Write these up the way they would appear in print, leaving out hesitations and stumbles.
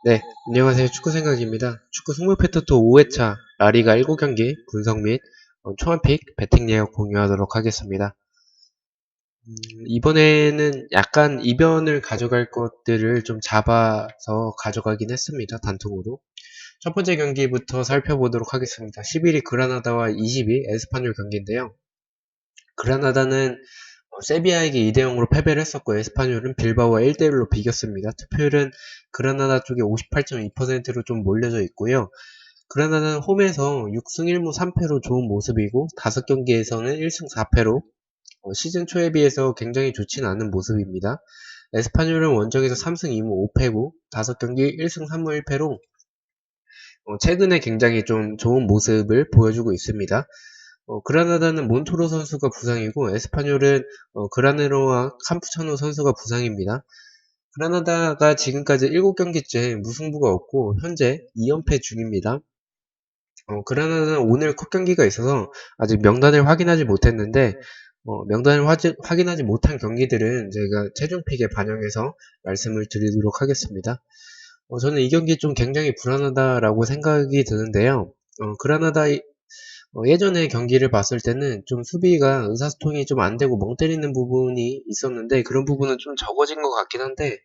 네, 안녕하세요. 축구생각입니다. 축구 승부 패터토 5회차 라리가 7경기 분석 및 총합픽 배팅 예약 공유하도록 하겠습니다. 이번에는 약간 이변을 가져갈 것들을 좀 잡아서 가져가긴 했습니다. 단통으로. 첫 번째 경기부터 살펴보도록 하겠습니다. 11위 그라나다와 20위 에스파뇰 경기인데요. 그라나다는 세비야에게 2대0으로 패배를 했었고 에스파뇰은 빌바오와 1대1로 비겼습니다. 투표율은 그라나다 쪽에 58.2%로 좀 몰려져 있고요. 그라나다는 홈에서 6승 1무 3패로 좋은 모습이고 5경기에서는 1승 4패로 시즌 초에 비해서 굉장히 좋지는 않은 모습입니다. 에스파뇰은 원정에서 3승 2무 5패고 5경기 1승 3무 1패로 최근에 굉장히 좀 좋은 모습을 보여주고 있습니다. 그라나다는 몬토로 선수가 부상이고 에스파뇰은 그라네로와 캄푸차노 선수가 부상입니다. 그라나다가 지금까지 7경기째 무승부가 없고 현재 2연패 중입니다. 그라나다는 오늘 컵 경기가 있어서 아직 명단을 확인하지 못했는데 명단을 확인하지 못한 경기들은 제가 최종픽에 반영해서 말씀을 드리도록 하겠습니다. 저는 이 경기 좀 굉장히 불안하다라고 생각이 드는데요. 그라나다 예전에 경기를 봤을 때는 좀 수비가 의사소통이 좀 안 되고 멍 때리는 부분이 있었는데 그런 부분은 좀 적어진 것 같긴 한데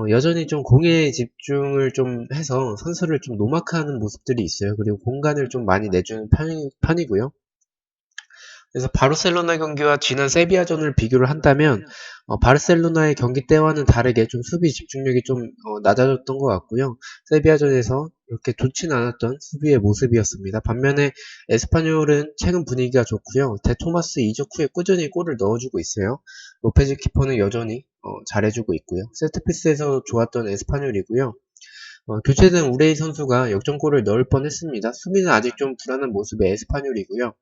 여전히 좀 공에 집중을 좀 해서 선수를 좀 노마크하는 모습들이 있어요. 그리고 공간을 좀 많이 내주는 편이고요. 그래서 바르셀로나 경기와 지난 세비야전을 비교를 한다면 바르셀로나의 경기 때와는 다르게 좀 수비 집중력이 좀 낮아졌던 것 같고요. 세비야전에서 이렇게 좋진 않았던 수비의 모습이었습니다. 반면에 에스파뇰은 최근 분위기가 좋고요. 데토마스 이적 후에 꾸준히 골을 넣어주고 있어요. 로페즈 키퍼는 여전히 잘해주고 있고요. 세트피스에서 좋았던 에스파뇰이고요. 교체된 우레이 선수가 역전골을 넣을 뻔했습니다. 수비는 아직 좀 불안한 모습의 에스파뇰이고요.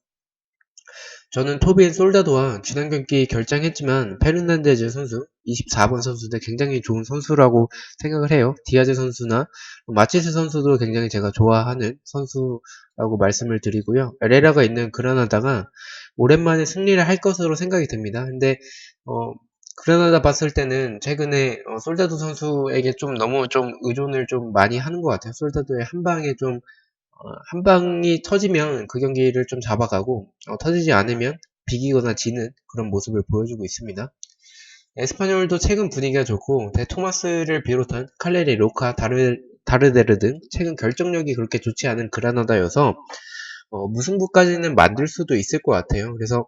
저는 토빈 솔다도와 지난 경기 결장했지만 페르난데즈 선수, 24번 선수도 굉장히 좋은 선수라고 생각을 해요. 디아즈 선수나 마치스 선수도 굉장히 제가 좋아하는 선수라고 말씀을 드리고요. 에레라가 있는 그라나다가 오랜만에 승리를 할 것으로 생각이 듭니다. 근데 그라나다 봤을 때는 최근에 솔다도 선수에게 좀 너무 좀 의존을 좀 많이 하는 것 같아요. 솔다도의 한 방에 좀 한 방이 터지면 그 경기를 좀 잡아가고 터지지 않으면 비기거나 지는 그런 모습을 보여주고 있습니다. 에스파뇰도 최근 분위기가 좋고 데토마스를 비롯한 칼레리, 로카, 다르데르 등 최근 결정력이 그렇게 좋지 않은 그라나다여서 무승부까지는 만들 수도 있을 것 같아요. 그래서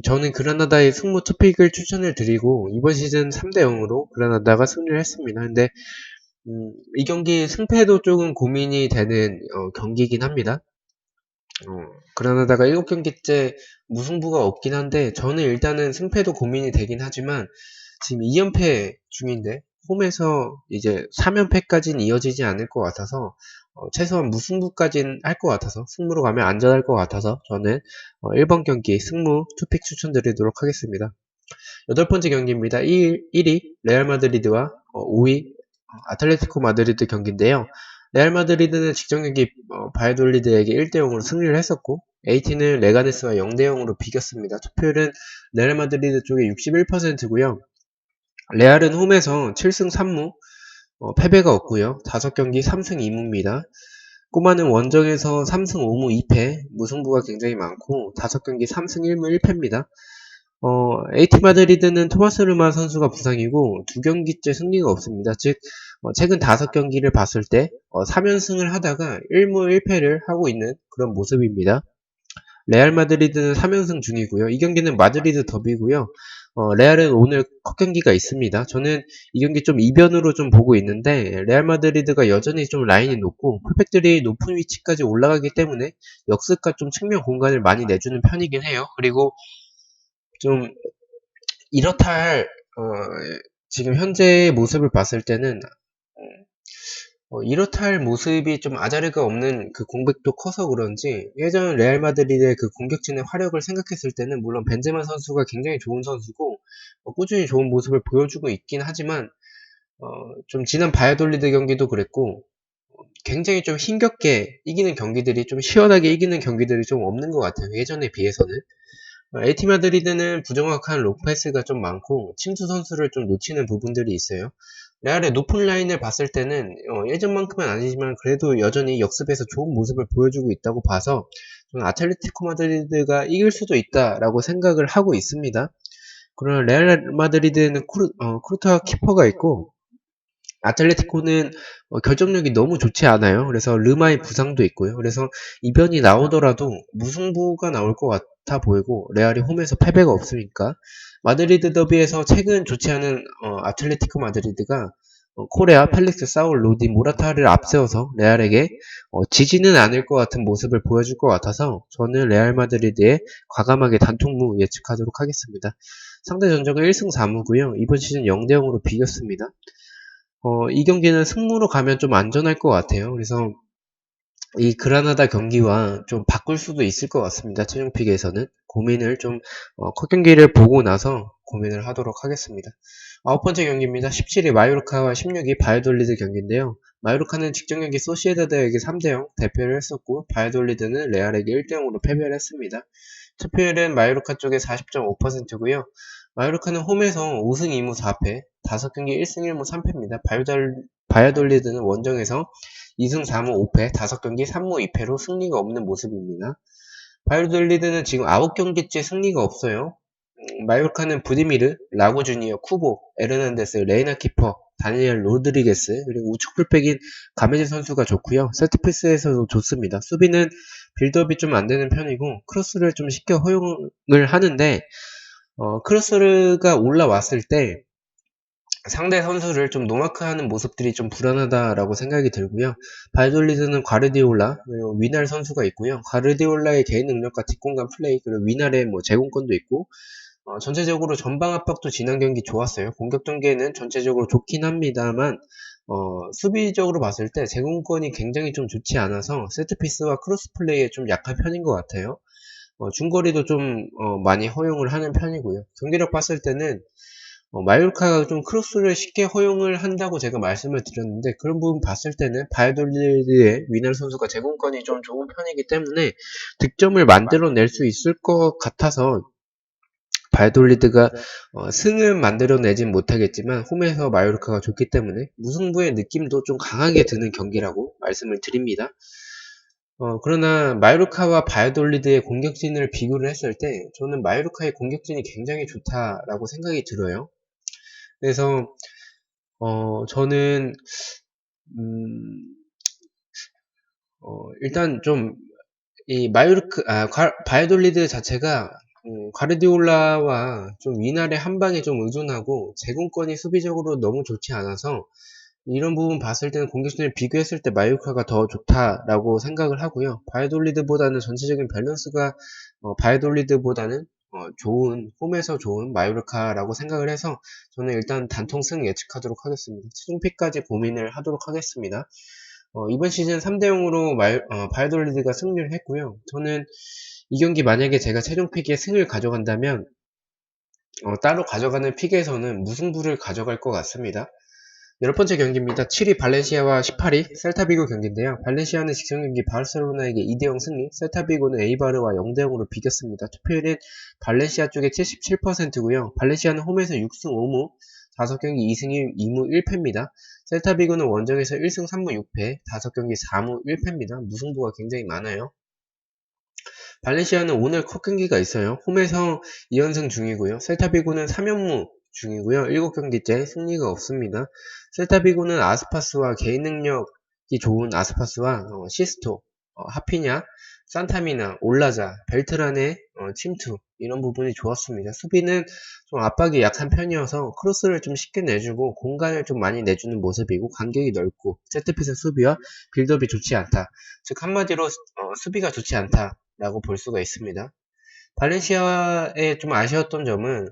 저는 그라나다의 승부 투픽을 추천을 드리고 이번 시즌 3대0으로 그라나다가 승리를 했습니다. 근데 이 경기 승패도 조금 고민이 되는 경기이긴 합니다. 그라나다가 7경기째 무승부가 없긴 한데 저는 일단은 승패도 고민이 되긴 하지만 지금 2연패 중인데 홈에서 이제 3연패까지는 이어지지 않을 것 같아서 최소한 무승부까지는 할 것 같아서 승부로 가면 안전할 것 같아서 저는 1번 경기 승무 투픽 추천드리도록 하겠습니다. 8번째 경기입니다. 1위 레알 마드리드와 5위 아틀레티코 마드리드 경기인데요. 레알 마드리드는 직전 경기 바이돌리드에게 1대0으로 승리를 했었고 AT는 레가네스와 0대0으로 비겼습니다. 투표율은 레알 마드리드 쪽에 61%고요. 레알은 홈에서 7승 3무 패배가 없고요. 5경기 3승 2무입니다. 꼬마는 원정에서 3승 5무 2패 무승부가 굉장히 많고 5경기 3승 1무 1패입니다. AT 마드리드는 토마스 르마 선수가 부상이고 2경기째 승리가 없습니다. 즉 최근 5경기를 봤을 때 3연승을 하다가 1무 1패를 하고 있는 그런 모습입니다. 레알 마드리드는 3연승 중이고요. 이 경기는 마드리드 더비고요. 레알은 오늘 컵 경기가 있습니다. 저는 이 경기 좀 이변으로 좀 보고 있는데 레알 마드리드가 여전히 좀 라인이 높고 풀백들이 높은 위치까지 올라가기 때문에 역습과 좀 측면 공간을 많이 내주는 편이긴 해요. 그리고 좀 이렇다 할 지금 현재의 모습을 봤을 때는 이렇다 할 모습이 좀 아자르가 없는 그 공백도 커서 그런지 예전 레알 마드리드의 그 공격진의 화력을 생각했을 때는 물론 벤제마 선수가 굉장히 좋은 선수고 꾸준히 좋은 모습을 보여주고 있긴 하지만 좀 지난 바이돌리드 경기도 그랬고 굉장히 좀 힘겹게 이기는 경기들이 좀 시원하게 이기는 경기들이 좀 없는 것 같아요. 예전에 비해서는. AT 마드리드는 부정확한 롱패스가 좀 많고 침투 선수를 좀 놓치는 부분들이 있어요. 레알의 높은 라인을 봤을 때는 예전만큼은 아니지만 그래도 여전히 역습에서 좋은 모습을 보여주고 있다고 봐서 저는 아틀레티코 마드리드가 이길 수도 있다라고 생각을 하고 있습니다. 그러나 레알 마드리드는 쿠르투아 키퍼가 있고 아틀레티코는 결정력이 너무 좋지 않아요. 그래서 르마의 부상도 있고요. 그래서 이변이 나오더라도 무승부가 나올 것 같아 보이고 레알이 홈에서 패배가 없으니까 마드리드 더비에서 최근 좋지 않은 아틀레티코 마드리드가 코레아, 펠릭스, 사울, 로디, 모라타를 앞세워서 레알에게 지지는 않을 것 같은 모습을 보여줄 것 같아서 저는 레알 마드리드의 과감하게 단통무 예측하도록 하겠습니다. 상대 전적은 1승 4무고요. 이번 시즌 0대0으로 비겼습니다. 이 경기는 승무로 가면 좀 안전할 것 같아요. 그래서 이 그라나다 경기와 좀 바꿀 수도 있을 것 같습니다. 최종픽에서는 고민을 좀 컷경기를 보고 나서 고민을 하도록 하겠습니다. 9번째 경기입니다. 17위 마요르카와 16위 바이돌리드 경기인데요. 마요르카는 직전 경기 소시에다드에게 3대0 대패를 했었고 바이돌리드는 레알에게 1대0으로 패배를 했습니다. 투표율은 마요르카 쪽에 40.5%고요. 마요르카는 홈에서 5승 2무 4패, 5경기 1승 1무 3패입니다. 바이돌리드는 원정에서 2승 4무 5패, 5경기 3무 2패로 승리가 없는 모습입니다. 바이올리드는 지금 9경기째 승리가 없어요. 마요르카는 부디미르, 라고 주니어, 쿠보, 에르난데스, 레이나 키퍼, 다니엘 로드리게스, 그리고 우측 풀백인 가메지 선수가 좋고요. 세트피스에서도 좋습니다. 수비는 빌드업이 좀 안되는 편이고 크로스를 좀 쉽게 허용을 하는데 크로스가 올라왔을 때 상대 선수를 좀 노마크하는 모습들이 좀 불안하다라고 생각이 들고요. 바이돌리드는 과르디올라 그리고 위날 선수가 있고요. 과르디올라의 개인 능력과 뒷공간 플레이 그리고 위날의 제공권도 있고 전체적으로 전방 압박도 지난 경기 좋았어요. 공격 전개는 전체적으로 좋긴 합니다만 수비적으로 봤을 때 제공권이 굉장히 좀 좋지 않아서 세트피스와 크로스 플레이에 좀 약한 편인 것 같아요. 중거리도 좀 많이 허용을 하는 편이고요. 경기력 봤을 때는 마요르카가 좀 크로스를 쉽게 허용을 한다고 제가 말씀을 드렸는데 그런 부분 봤을 때는 바이돌리드의 위날 선수가 제공권이 좀 좋은 편이기 때문에 득점을 만들어낼 수 있을 것 같아서 바이돌리드가 승은 만들어내진 못하겠지만 홈에서 마요르카가 좋기 때문에 무승부의 느낌도 좀 강하게 드는 경기라고 말씀을 드립니다. 그러나 마요르카와 바이돌리드의 공격진을 비교를 했을 때 저는 마요르카의 공격진이 굉장히 좋다라고 생각이 들어요. 그래서 저는 일단 좀 이 바이돌리드 자체가 과르디올라와 좀 위날의 한 방에 좀 의존하고 제공권이 수비적으로 너무 좋지 않아서 이런 부분 봤을 때는 공격진을 비교했을 때 마요르카가 더 좋다라고 생각을 하고요. 바이돌리드보다는 전체적인 밸런스가 바이돌리드보다는 좋은 홈에서 좋은 마요르카라고 생각을 해서 저는 일단 단통 승 예측하도록 하겠습니다. 최종픽까지 고민을 하도록 하겠습니다. 이번 시즌 3대0으로 바이돌리드가 승리를 했고요. 저는 이 경기 만약에 제가 최종픽에 승을 가져간다면 따로 가져가는 픽에서는 무승부를 가져갈 것 같습니다. 10번째 경기입니다. 7위 발렌시아와 18위 셀타비고 경기인데요. 발렌시아는 직전 경기 바르셀로나에게 2대0 승리, 셀타비고는 에이바르와 0대0으로 비겼습니다. 투표율은 발렌시아 쪽에 77%고요. 발렌시아는 홈에서 6승 5무, 5경기 2승 2무 1패입니다. 셀타비고는 원정에서 1승 3무 6패, 5경기 4무 1패입니다. 무승부가 굉장히 많아요. 발렌시아는 오늘 컷 경기가 있어요. 홈에서 2연승 중이고요. 셀타비고는 3연무 중이고요. 7경기째 승리가 없습니다. 셀타비고는 아스파스와 개인 능력이 좋은 아스파스와 시스토, 하피냐, 산타미나, 올라자, 벨트란의 침투 이런 부분이 좋았습니다. 수비는 좀 압박이 약한 편이어서 크로스를 좀 쉽게 내주고 공간을 좀 많이 내주는 모습이고 간격이 넓고 세트피스 수비와 빌드업이 좋지 않다. 즉 한마디로 수비가 좋지 않다 라고 볼 수가 있습니다. 발렌시아의 좀 아쉬웠던 점은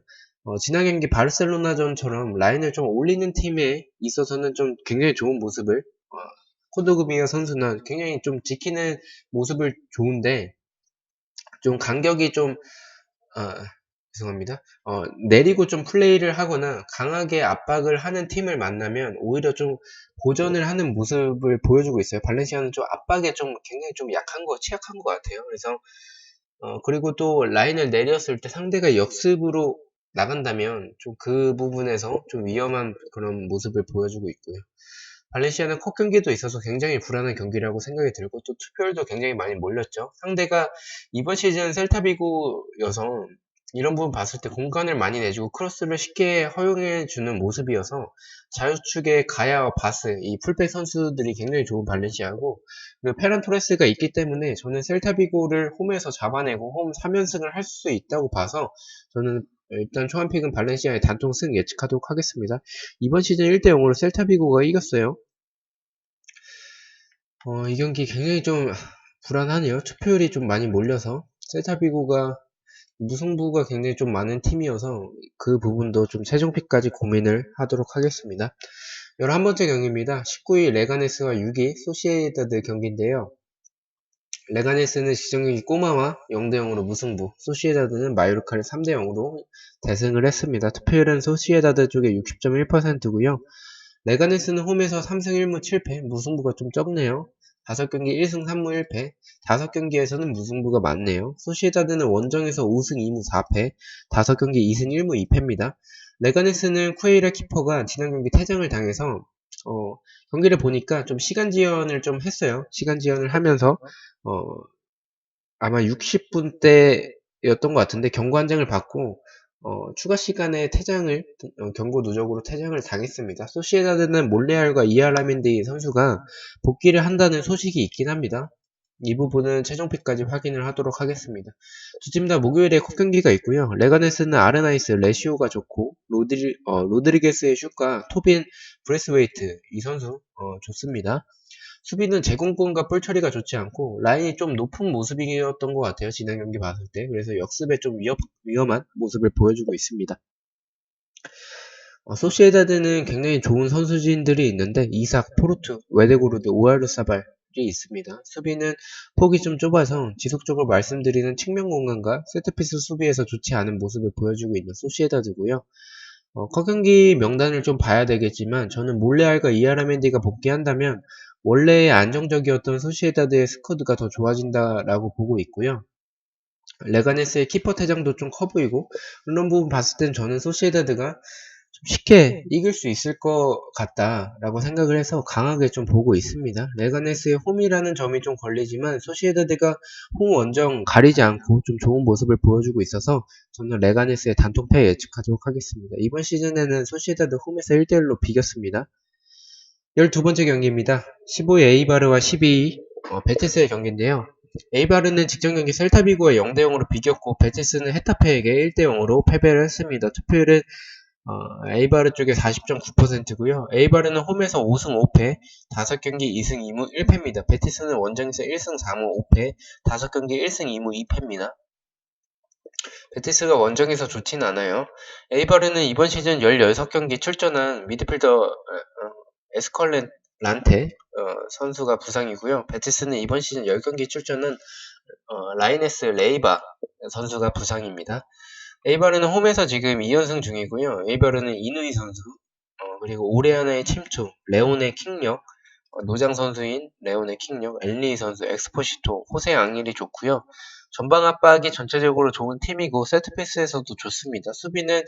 지난 경기 바르셀로나전처럼 라인을 좀 올리는 팀에 있어서는 좀 굉장히 좋은 모습을 코드구미아 선수는 굉장히 좀 지키는 모습을 좋은데 좀 간격이 좀 죄송합니다. 내리고 좀 플레이를 하거나 강하게 압박을 하는 팀을 만나면 오히려 좀 고전을 하는 모습을 보여주고 있어요. 발렌시아는 좀 압박에 좀 굉장히 좀 취약한 것 같아요. 그래서 그리고 또 라인을 내렸을 때 상대가 역습으로 나간다면 좀 그 부분에서 좀 위험한 그런 모습을 보여주고 있고요. 발렌시아는 컵 경기도 있어서 굉장히 불안한 경기라고 생각이 들고 또 투표율도 굉장히 많이 몰렸죠. 상대가 이번 시즌 셀타비고여서 이런 부분 봤을 때 공간을 많이 내주고 크로스를 쉽게 허용해주는 모습이어서 자유축의 가야와 바스 이 풀백 선수들이 굉장히 좋은 발렌시아고 그리고 페란 토레스가 있기 때문에 저는 셀타비고를 홈에서 잡아내고 홈 3연승을 할 수 있다고 봐서 저는 일단 초안픽은 발렌시아의 단통 승 예측하도록 하겠습니다. 이번 시즌 1대0으로 셀타비고가 이겼어요. 이 경기 굉장히 좀 불안하네요. 투표율이 좀 많이 몰려서 셀타비고가 무승부가 굉장히 좀 많은 팀이어서 그 부분도 좀 최종픽까지 고민을 하도록 하겠습니다. 11번째 경기입니다. 19위 레가네스와 6위 소시에다드 경기인데요. 레가네스는 지정경기 꼬마와 0대0으로 무승부, 소시에다드는 마요르카를 3대0으로 대승을 했습니다. 투표율은 소시에다드 쪽에 60.1%고요. 레가네스는 홈에서 3승 1무 7패, 무승부가 좀 적네요. 5경기 1승 3무 1패, 5경기에서는 무승부가 많네요. 소시에다드는 원정에서 5승 2무 4패, 5경기 2승 1무 2패입니다. 레가네스는 쿠에이라 키퍼가 지난 경기 퇴장을 당해서 경기를 보니까 좀 시간 지연을 좀 했어요. 시간 지연을 하면서 아마 60분대였던 것 같은데 경고 한 장을 받고 추가 시간에 퇴장을 경고 누적으로 퇴장을 당했습니다. 소시에다드는 몰레알과 이알라멘디 선수가 복귀를 한다는 소식이 있긴 합니다. 이 부분은 최종픽까지 확인을 하도록 하겠습니다. 두 팀 다 목요일에 컵 경기가 있고요. 레가네스는 아르나이스, 레시오가 좋고 로드리게스의 슛과 토빈 브레스웨이트 이 선수 좋습니다. 수비는 제공권과 볼 처리가 좋지 않고 라인이 좀 높은 모습이었던 것 같아요. 지난 경기 봤을 때. 그래서 역습에 좀 위험한 모습을 보여주고 있습니다. 소시에다드는 굉장히 좋은 선수진들이 있는데 이삭, 포르투, 웨데고르드, 오야르사발이 있습니다. 수비는 폭이 좀 좁아서 지속적으로 말씀드리는 측면 공간과 세트피스 수비에서 좋지 않은 모습을 보여주고 있는 소시에다드고요. 컵경기 명단을 좀 봐야 되겠지만 저는 몰레알과 이아라멘디가 복귀한다면 원래의 안정적이었던 소시에다드의 스쿼드가 더 좋아진다라고 보고 있고요. 레가네스의 키퍼 퇴장도 좀 커 보이고 그런 부분 봤을 땐 저는 소시에다드가 좀 쉽게 이길 수 있을 것 같다라고 생각을 해서 강하게 좀 보고 있습니다. 레가네스의 홈이라는 점이 좀 걸리지만 소시에다드가 홈 원정 가리지 않고 좀 좋은 모습을 보여주고 있어서 저는 레가네스의 단통패 예측하도록 하겠습니다. 이번 시즌에는 소시에다드 홈에서 1대1로 비겼습니다. 12번째 경기입니다. 15위 에이바르와 12위 베티스의 경기인데요. 에이바르는 직전 경기 셀타비고에 0대0으로 비겼고 베티스는 헤타페에게 1대0으로 패배를 했습니다. 투표율은 에이바르 쪽에 40.9%고요. 에이바르는 홈에서 5승 5패, 5경기 2승 2무 1패입니다. 베티스는 원정에서 1승 4무 5패, 5경기 1승 2무 2패입니다. 베티스가 원정에서 좋진 않아요. 에이바르는 이번 시즌 16경기 출전한 미드필더 에스컬란테 선수가 부상이고요. 베티스는 이번 시즌 10경기 출전한 라이네스 레이바 선수가 부상입니다. 에이바르는 홈에서 지금 2연승 중이고요. 에이바르는 이누이 선수, 그리고 오레아나의 침투, 레온의 킥력, 노장 선수인 레온의 킥력, 엘리 선수, 엑스포시토, 호세 앙일이 좋고요. 전방 압박이 전체적으로 좋은 팀이고 세트피스에서도 좋습니다. 수비는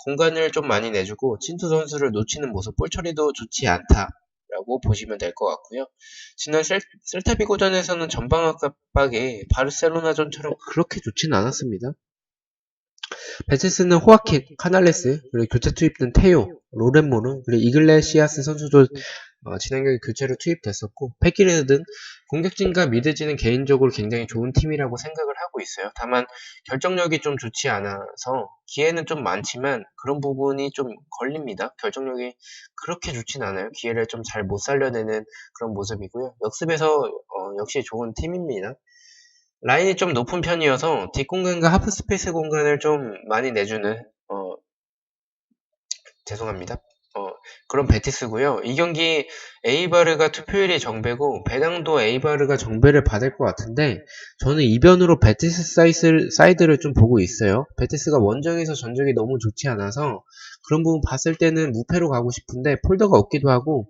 공간을 좀 많이 내주고 친투 선수를 놓치는 모습, 볼 처리도 좋지 않다라고 보시면 될 것 같고요. 지난 셀타비고전에서는 전방 압박이 바르셀로나전처럼 그렇게 좋지는 않았습니다. 베티스는 호아킨, 카날레스, 그리고 교체 투입된 테오, 로렌모르, 그리고 이글레시아스 선수도 지난 경기 교체로 투입됐었고 패키레드 등 공격진과 미드진은 개인적으로 굉장히 좋은 팀이라고 생각을 하고 있어요. 다만 결정력이 좀 좋지 않아서 기회는 좀 많지만 그런 부분이 좀 걸립니다. 결정력이 그렇게 좋진 않아요. 기회를 좀 잘 못 살려내는 그런 모습이고요. 역습에서 역시 좋은 팀입니다. 라인이 좀 높은 편이어서 뒷공간과 하프스페이스 공간을 좀 많이 내주는 죄송합니다. 그런 베티스고요. 이 경기 에이바르가 투표율이 정배고 배당도 에이바르가 정배를 받을 것 같은데 저는 이변으로 베티스 사이드를 좀 보고 있어요. 베티스가 원정에서 전적이 너무 좋지 않아서 그런 부분 봤을 때는 무패로 가고 싶은데 폴더가 없기도 하고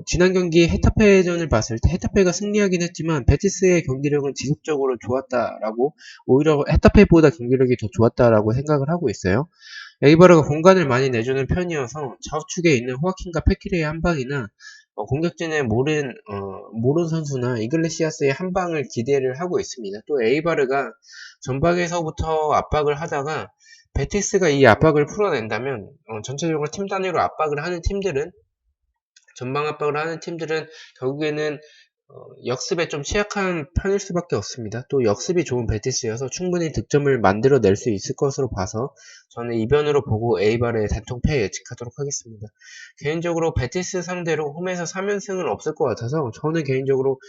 지난 경기 헤타페전을 봤을 때 헤타페가 승리하긴 했지만 베티스의 경기력은 지속적으로 좋았다라고, 오히려 헤타페보다 경기력이 더 좋았다라고 생각을 하고 있어요. 에이바르가 공간을 많이 내주는 편이어서 좌우측에 있는 호아킨과 페키레의 한 방이나 공격진의 모른 선수나 이글레시아스의 한 방을 기대를 하고 있습니다. 또 에이바르가 전방에서부터 압박을 하다가 베티스가 이 압박을 풀어낸다면 전체적으로 팀 단위로 압박을 하는 팀들은, 전방 압박을 하는 팀들은 결국에는 역습에 좀 취약한 편일 수밖에 없습니다. 또 역습이 좋은 베티스여서 충분히 득점을 만들어낼 수 있을 것으로 봐서 저는 이변으로 보고 에이바르의 단통패 예측하도록 하겠습니다. 개인적으로 베티스 상대로 홈에서 3연승은 없을 것 같아서 저는 개인적으로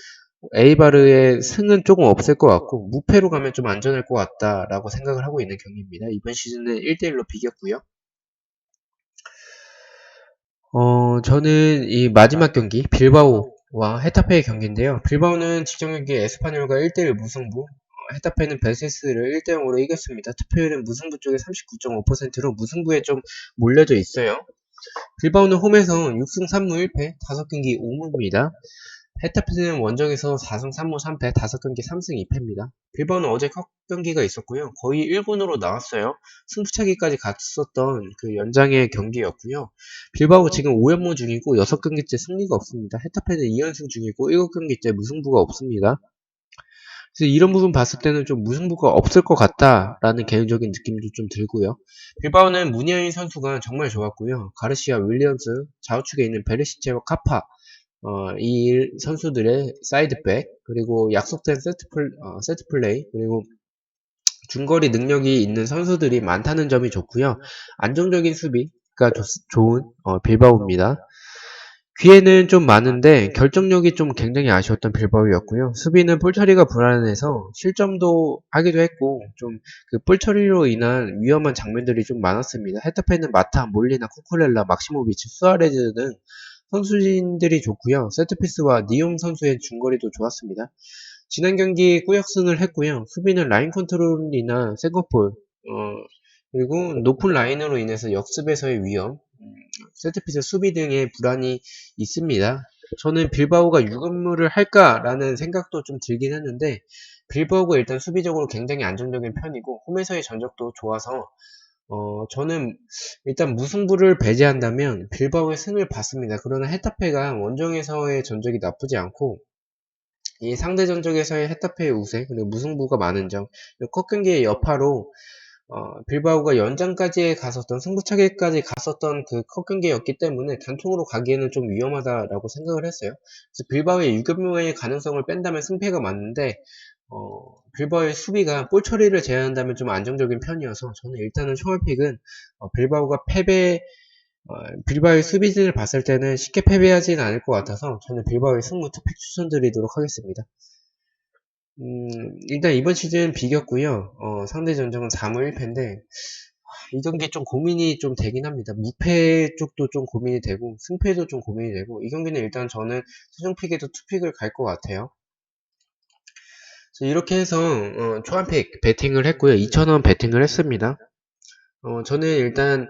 에이바르의 승은 조금 없을 것 같고 무패로 가면 좀 안전할 것 같다라고 생각을 하고 있는 경기입니다. 이번 시즌은 1대1로 비겼고요. 저는 이 마지막 경기 빌바오와 헤타페의 경기인데요. 빌바오는 직전 경기 에스파뇰과 1대1 무승부, 헤타페는 벨세스를 1대0으로 이겼습니다. 투표율은 무승부 쪽에 39.5%로 무승부에 좀 몰려져 있어요. 빌바오는 홈에서 6승 3무 1패, 5경기 5무입니다. 헤타페는 원정에서 4승 3무 3패, 5경기 3승 2패입니다. 빌바오는 어제 컵 경기가 있었고요. 거의 1군으로 나왔어요. 승부차기까지 갔었던 그 연장의 경기였고요. 빌바오 지금 5연무 중이고 6경기째 승리가 없습니다. 헤타페는 2연승 중이고 7경기째 무승부가 없습니다. 그래서 이런 부분 봤을 때는 좀 무승부가 없을 것 같다라는 개인적인 느낌도 좀 들고요. 빌바오는 문희아인 선수가 정말 좋았고요. 가르시아, 윌리엄스, 좌우측에 있는 베르시체와 카파, 이 선수들의 사이드백, 그리고 약속된 세트 플레이, 그리고 중거리 능력이 있는 선수들이 많다는 점이 좋고요. 안정적인 수비가 좋은 빌바오입니다. 기회는 좀 많은데 결정력이 좀 굉장히 아쉬웠던 빌바오였고요. 수비는 볼 처리가 불안해서 실점도 하기도 했고 좀 그 볼 처리로 인한 위험한 장면들이 좀 많았습니다. 헤타페는 마타, 몰리나, 쿠쿠렐라, 막시모비치, 수아레즈 등 선수진들이 좋고요. 세트피스와 니움 선수의 중거리도 좋았습니다. 지난 경기 꾸역승을 했고요. 수비는 라인 컨트롤이나 세컨볼, 그리고 높은 라인으로 인해서 역습에서의 위험, 세트피스 수비 등의 불안이 있습니다. 저는 빌바오가 6연무를 할까라는 생각도 좀 들긴 했는데 빌바오가 일단 수비적으로 굉장히 안정적인 편이고 홈에서의 전적도 좋아서 저는 일단 무승부를 배제한다면 빌바오의 승을 봤습니다. 그러나 헤타페가 원정에서의 전적이 나쁘지 않고 이 상대 전적에서의 헤타페의 우세, 그리고 무승부가 많은 점, 그리고 컵 경기의 여파로 빌바오가 연장까지 갔었던, 승부차기까지 갔었던 그 컵 경기였기 때문에 단통으로 가기에는 좀 위험하다라고 생각을 했어요. 그래서 빌바오의 유격무의 가능성을 뺀다면 승패가 맞는데 빌바오의 수비가 볼 처리를 제외한다면 좀 안정적인 편이어서 저는 일단은 총알픽은 빌바오가 빌바오의 수비진을 봤을 때는 쉽게 패배하지는 않을 것 같아서 저는 빌바오의 승부 투픽 추천드리도록 하겠습니다. 일단 이번 시즌 비겼고요. 상대 전적은 4무 1패인데 이 경기 좀 고민이 좀 되긴 합니다. 무패 쪽도 좀 고민이 되고 승패도 좀 고민이 되고 이 경기는 일단 저는 최종픽에도 투픽을 갈 것 같아요. 이렇게 해서 초안픽 배팅을 했고요. 2,000원 배팅을 했습니다. 저는 일단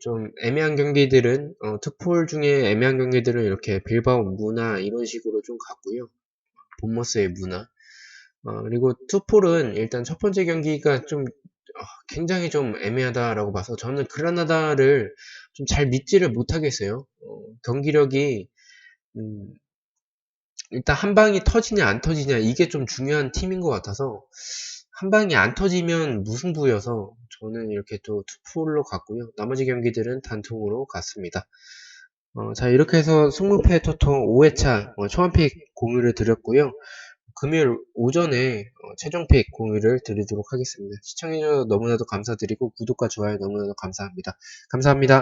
좀 애매한 경기들은 투폴 중에 애매한 경기들은 이렇게 빌바오 무나 이런 식으로 좀 갔고요. 본머스의 무나 그리고 투폴은 일단 첫 번째 경기가 좀 굉장히 좀 애매하다라고 봐서 저는 그라나다를 좀 잘 믿지를 못하겠어요. 경기력이 일단 한 방이 터지냐 안 터지냐 이게 좀 중요한 팀인 것 같아서 한 방이 안 터지면 무승부여서 저는 이렇게 또 투폴로 갔고요. 나머지 경기들은 단통으로 갔습니다. 자 이렇게 해서 승무패 토통 5회차 초안픽 공유를 드렸고요. 금요일 오전에 최종픽 공유를 드리도록 하겠습니다. 시청해주셔서 너무나도 감사드리고 구독과 좋아요 너무나도 감사합니다. 감사합니다.